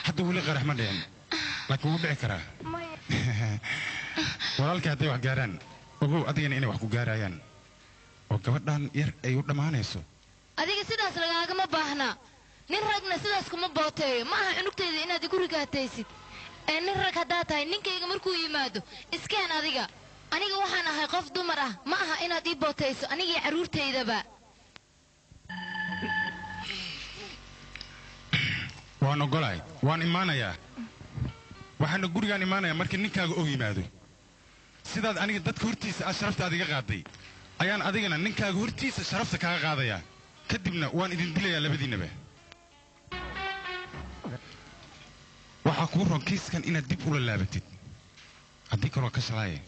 حتى ولي قرح ما دين لكن مو بعكرة ولكن هذي وحجاران وهو أدين إني وحكو جارايان وكبدان ير أيود ما نيسو أديك سيدا سلقاك ما باهنا نرجنا سيدا سكما بوتي ما إنك تيجي إن أديك رجع تيسيد نرجع هداتا إنك يجي مركو يمادو إسكان أديك أنا جوهنا هاي قف دمرة ما إن أدي بوتيسو أنا جي عرور تيدا بقى وأنا قلاي وأنا إيمانا يا وحنا قولي أنا إيمانا يا مركن نكاغ أو يمادو سيدا أنا قد كورتيس أشرفت أديك قاضي أيان أديكنا نكاغ كورتيس أشرفت كاغاضي يا كدبنا وأنا إذن دلي يا لبدينا به وحكورن كيس كان إن الدب ولا لابتت أديك روح كسلاي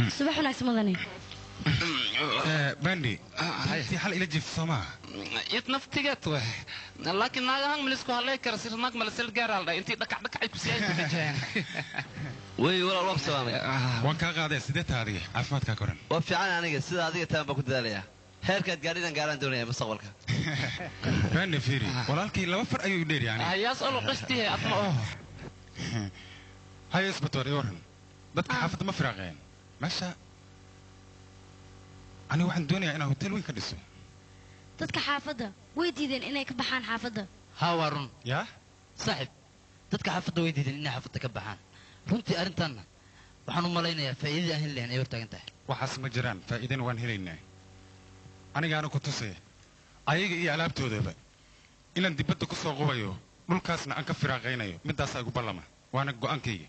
صباح ونعس مدني باندي في حل إلى جيف سما يتنفتقت وح لكن ناقة ملسكو هلاي كرسير ناق ملسل جارال أنتي دكع كسيان كبجان وي ولا الوقت سامي وانكا قاعدة سيدت هذه عفمات كاكورن وفي عنا أنا سيد هذه تام بكون ذليا هيركت قاعدين قارن دنيا مستقبلك باندي فيري ولكن لو فر أيو يدير يعني هيا أسأله قشتي أطمئه هاي اسبتور يورن بدك حافظ مفرغين ماشى أنا واحد دنيا أنا هوتيل وين كدسو dadka xaafada way diideen inay ka baxaan xaafada هاورن يا صاحب dadka xaafada way diideen inay xaafada ka baxaan runtii arintan waxaan u malaynayaa faa'iidada aan helnayn ay hortaagan tahay waxaas ma jiraan faa'iidana waan helaynaa anigaana ku tusay ayaga iyo alaabtoodaba inaan dibadda ku soo qubayo dhulkaasna aan ka firaaqaynayo midaasaa igu ballama waana go'aankayga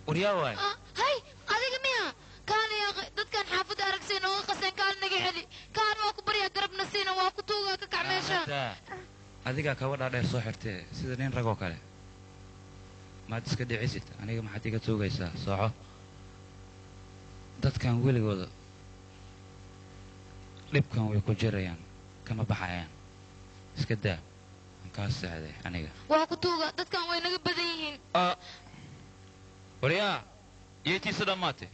ورياوي هاي هذيك ميها كان يا أخي دد كان حافظ أركسين وقسين كان نجي حلي كان واكو بريا قرب نسينا واكو توغا ككعميشة adiga ka wada dheer soo xirtay sida nin rag oo kale ma iska dhicisid aniga maxaad iga toogaysaa sooco dadkan weligooda dhibkan way ku jirayaan kama baxayaan iska daa aan kaa saaday aniga واكو توغا دد كان way naga badan yihiin wariyaa yeetiisa dhammaatay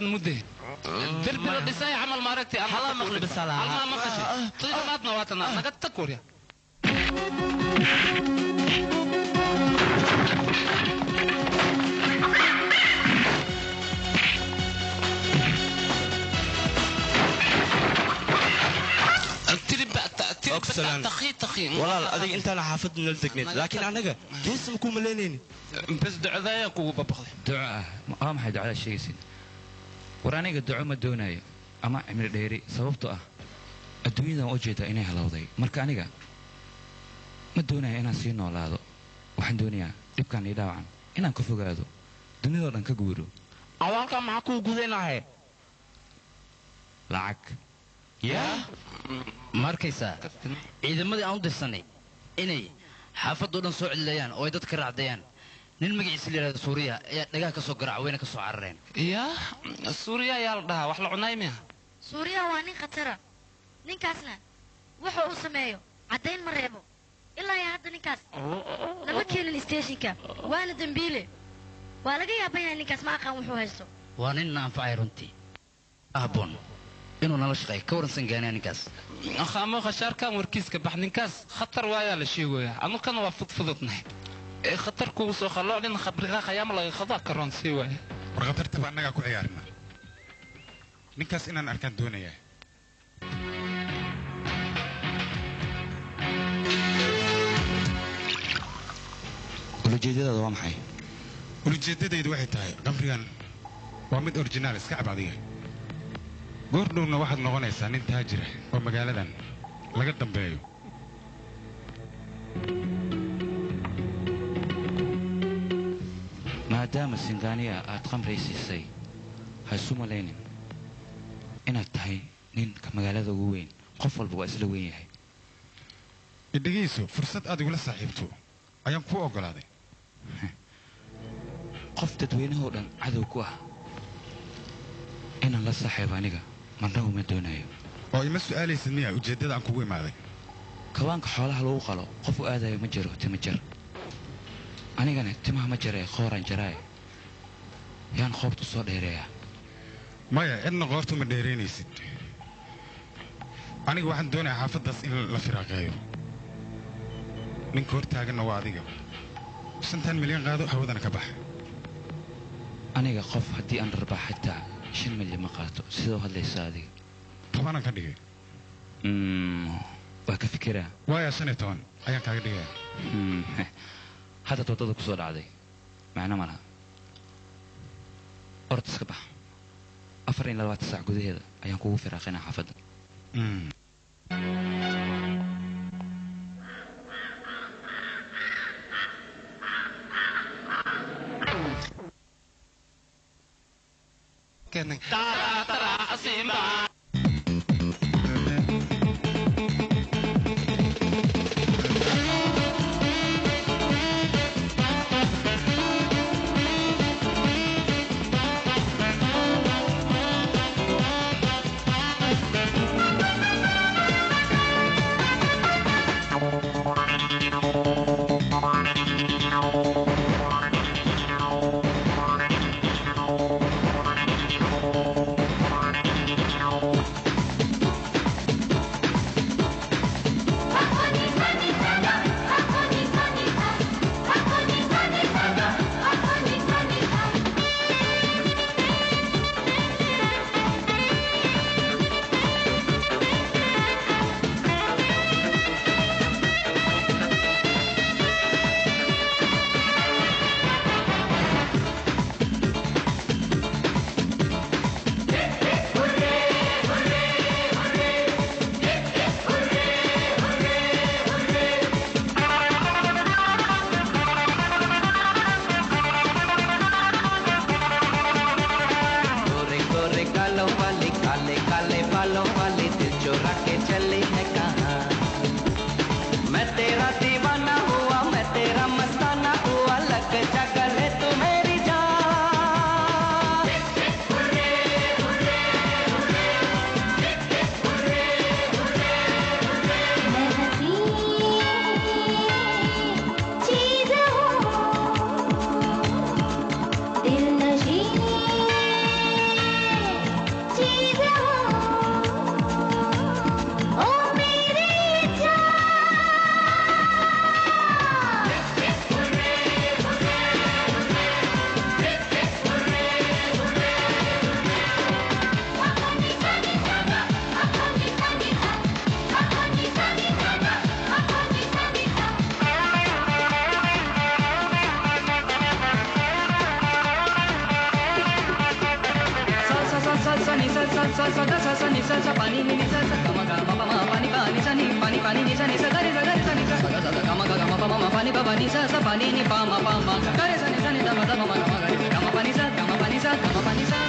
بدن مده درب الدساي عمل ماركتي انا هلا مقلب السلام ما مقشي طيب ما نواتنا نقد تكوريا والله أديك أنت أنا حافظ من التقنيت لكن أنا جسمكم ملينين بس دعاء كوب ببخذ دعاء ما حد على شيء سيد ورانيga duco ma doonayo ama cimri dheeri sababtoo ah adduunyada oo jeeda inay halowday marka aniga ma doonayo inaan sii noolaado waxaan doonayaa dhibkan ii dhaawacan inaan ka fogaado dunidoo dhan ka guuro awalka maxaa kuu gudanahay lacag yaa markaysaa ciidamadii aan u dirsanay inay xaafadoo dhan soo celilayaan oo ay dadka raacdayaan nin magaciisa la yidhahdo suuriya ayaa dhagaha ka soo garaac wayna ka soo carareen يا سوريا يا لدها wax la cunay miya suuriya waa nin khatara ninkaasna wuxuu u sameeyo caddayn ma reebo ilaa iyo hadda ninkaas lama keenin stationka waana dembiile waa laga yaaban yahay ninkaas ma aqaan wuxuu haysto waa nin na anfacay runtii ahboon inuu nala shaqeeyo ka waransan gaanaya ninkaas akhamo khasharkan warkiiska bax ninkaas khatar waaya la sheegaya ama kan waa fudfududnahay خطر كوسو خلو لنا خبرها خيام لا خضا كرون سيوا ورغتر تبع انغا كو عيارنا نكاس انان اركان دونيا ولجيدada waa maxay ولجيدadaydu waxay tahay qamrigan waa mid original iska cabadiga goordhowna waxaad noqonaysaa nin taajir ah oo magaaladan laga dambeeyo maadaama singaaniya aad qamraysiisay ha isu malaynin inaad tahay ninka magaalada ugu weyn qof walba waa isla weyn yahay idhigayso fursad aad igula saaxiibto ayaan kuu oggolaaday qof dadweynahoo dhan cadow ku ah inaan la saaxiibo aniga marna uma doonayo oo ima su'aalaysid miya ujeeddada aan kugu imaaday kawaanka xoolaha lagu qalo qof u aadayo ma jiro tima jar anigana timaha ma jaree qooraan jaraaye yaan qoobtu soo dheereeyaa maya cidna qoortu ma dheeraynaysid aniga waxaan doonayaa xaafaddaas in la firaaqeeyo ninka hor taaganna waa adiga 5 milyan qaado hawadana ka bax aniga qof haddii aan rarbaa xitaa 5 milyan ma qaato sidoo hadlaysa adiga 10 ka dhigay waa ka fikiraa waaya 15 ayaan kaaga dhigayaa hadda waddada ku soo dhacday macno ma laha orod iska bax 24 saac gudaheeda ayaan kugu firaaqinaa xaafadda सा सा गा सा सा नि सा सा पानी नि सा सा गा मा पा मा पानी पा नि सा नि पानी पानी नि सा गा रे सा नि सा गा सा गा मा पा मा पानी पा नि सा पानी नि पा मा गा रे सा नि दा मा मा गा रे गा मा पानी सा गा मा पानी सा गा मा पानी सा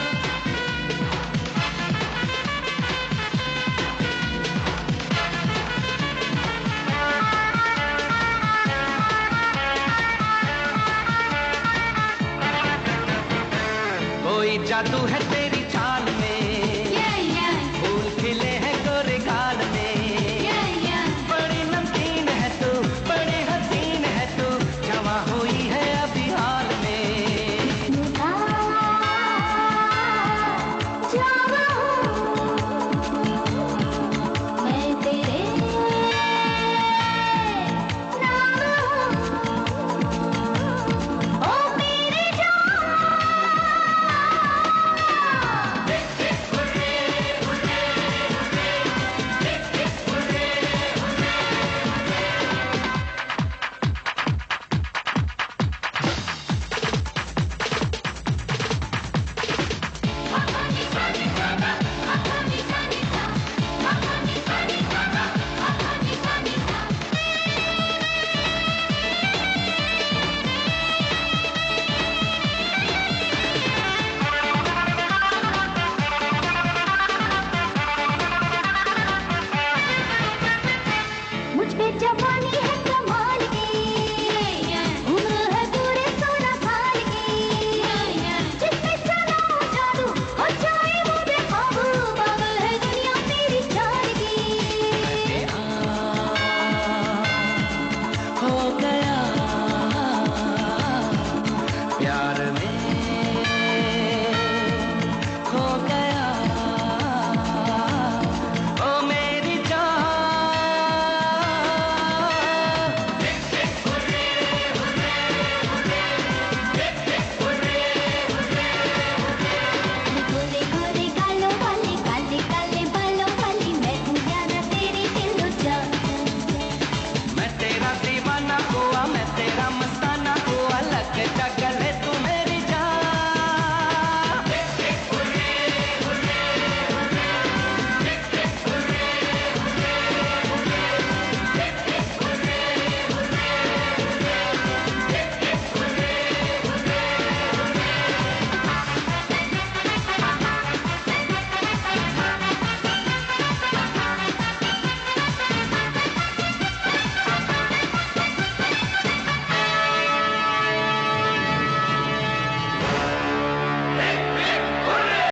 कोई जादू है तेरी चाल में फूल खिले हैं गोरे गाल में बड़ी नमकीन है तू बड़े हसीन है तू जवा हुई है अभी हाल में मैं तेरे ओ मेरे मुझ पे जवानी है